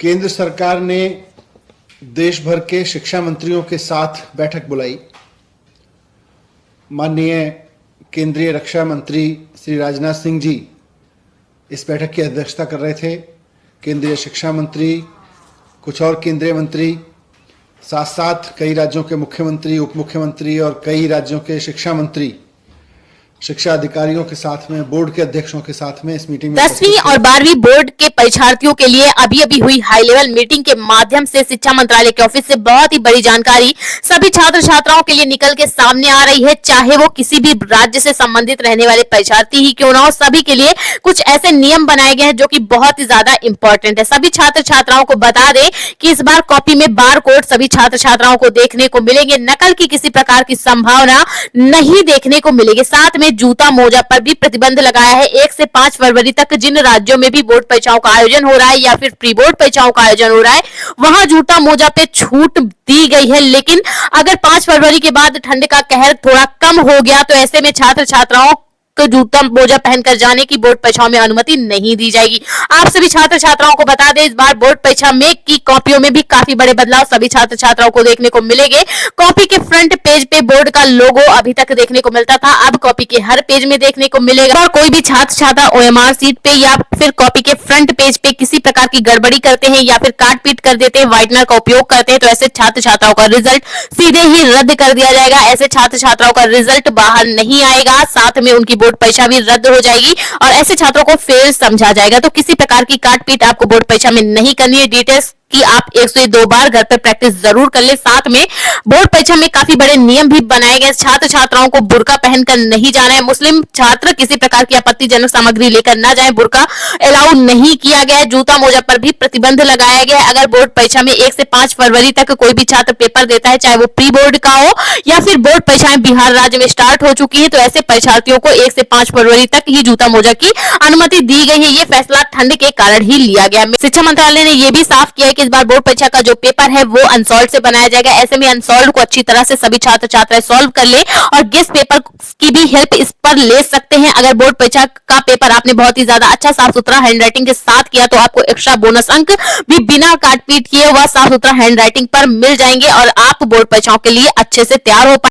केंद्र सरकार ने देश भर के शिक्षा मंत्रियों के साथ बैठक बुलाई। माननीय केंद्रीय रक्षा मंत्री श्री राजनाथ सिंह जी इस बैठक की अध्यक्षता कर रहे थे। केंद्रीय शिक्षा मंत्री, कुछ और केंद्रीय मंत्री, साथ साथ कई राज्यों के मुख्यमंत्री, उप मुख्यमंत्री और कई राज्यों के शिक्षा मंत्री, शिक्षा अधिकारियों के साथ में, बोर्ड के अध्यक्षों के साथ में इस मीटिंग में 10वीं और 12वीं बोर्ड के परीक्षार्थियों के लिए अभी हुई हाई लेवल मीटिंग के माध्यम से शिक्षा मंत्रालय के ऑफिस से बहुत ही बड़ी जानकारी सभी छात्र छात्राओं के लिए निकल के सामने आ रही है। चाहे वो किसी भी राज्य से संबंधित रहने वाले परीक्षार्थी ही क्यों ना हो, सभी के लिए कुछ ऐसे नियम बनाए गए हैं जो कि बहुत ही ज्यादा इंपॉर्टेंट है। सभी छात्र छात्राओं को बता दें कि इस बार कॉपी में बार कोड सभी छात्र छात्राओं को देखने को मिलेंगे। नकल की किसी प्रकार की संभावना नहीं देखने को मिलेगी। साथ में जूता मोजा पर भी प्रतिबंध लगाया है। 1 से 5 फरवरी तक जिन राज्यों में भी बोर्ड परीक्षाओं का आयोजन हो रहा है या फिर प्री बोर्ड परीक्षाओं का आयोजन हो रहा है, वहां जूता मोजा पे छूट दी गई है। लेकिन अगर 5 फरवरी के बाद ठंड का कहर थोड़ा कम हो गया तो ऐसे में छात्र छात्राओं तो जूता मोजा पहनकर जाने की बोर्ड परीक्षाओं में अनुमति नहीं दी जाएगी। आप सभी छात्र छात्राओं को बता दें, इस बार बोर्ड परीक्षा में की कॉपियों में भी काफी बड़े बदलाव सभी छात्र छात्राओं को देखने को मिलेंगे। कॉपी के फ्रंट पेज पे बोर्ड का लोगो अभी तक देखने को मिलता था, अब कॉपी के हर पेज में देखने को मिलेगा। और कोई भी छात्र छात्रा OMR सीट पे या फिर कॉपी के फ्रंट पेज पे किसी प्रकार की गड़बड़ी करते हैं या फिर काट पीट कर देते हैं, व्हाइटनर का उपयोग करते हैं, तो ऐसे छात्र छात्राओं का रिजल्ट सीधे ही रद्द कर दिया जाएगा। ऐसे छात्र छात्राओं का रिजल्ट बाहर नहीं आएगा, साथ में उनकी बोर्ड परीक्षा भी रद्द हो जाएगी और ऐसे छात्रों को फेल समझा जाएगा। तो किसी प्रकार की काट पीट आपको बोर्ड परीक्षा में नहीं करनी है। डिटेल्स कि आप 1 से 2 बार घर पर प्रैक्टिस जरूर कर ले। साथ में बोर्ड परीक्षा में काफी बड़े नियम भी बनाए गए। छात्र छात्राओं को बुर्का पहनकर नहीं जाना है। मुस्लिम छात्र किसी प्रकार की आपत्तिजनक सामग्री लेकर न जाए, बुर्का अलाउ नहीं किया गया है। जूता मोजा पर भी प्रतिबंध लगाया गया है। अगर बोर्ड परीक्षा में 1 से 5 फरवरी तक कोई भी छात्र पेपर देता है, चाहे वो प्री बोर्ड का हो या फिर बोर्ड परीक्षाएं बिहार राज्य में स्टार्ट हो चुकी है, तो ऐसे परीक्षार्थियों को 1 से 5 फरवरी तक ही जूता मोजा की अनुमति दी गई है। ये फैसला ठंड के कारण ही लिया गया। शिक्षा मंत्रालय ने यह भी साफ किया है कि इस बार बोर्ड परीक्षा का जो पेपर है वो अनसॉल्व से बनाया जाएगा। ऐसे में अनसॉल्व को अच्छी तरह से सभी छात्र छात्राएं सॉल्व कर ले और गेस्ट पेपर की भी हेल्प इस पर ले सकते हैं। अगर बोर्ड परीक्षा का पेपर आपने बहुत ही ज्यादा अच्छा साफ सुथरा हैंडराइटिंग के साथ किया तो आपको एक्स्ट्रा बोनस अंक भी बिना काट पीट किए हुआ साफ सुथरा हैंडराइटिंग पर मिल जाएंगे और आप बोर्ड परीक्षाओं के लिए अच्छे से तैयार हो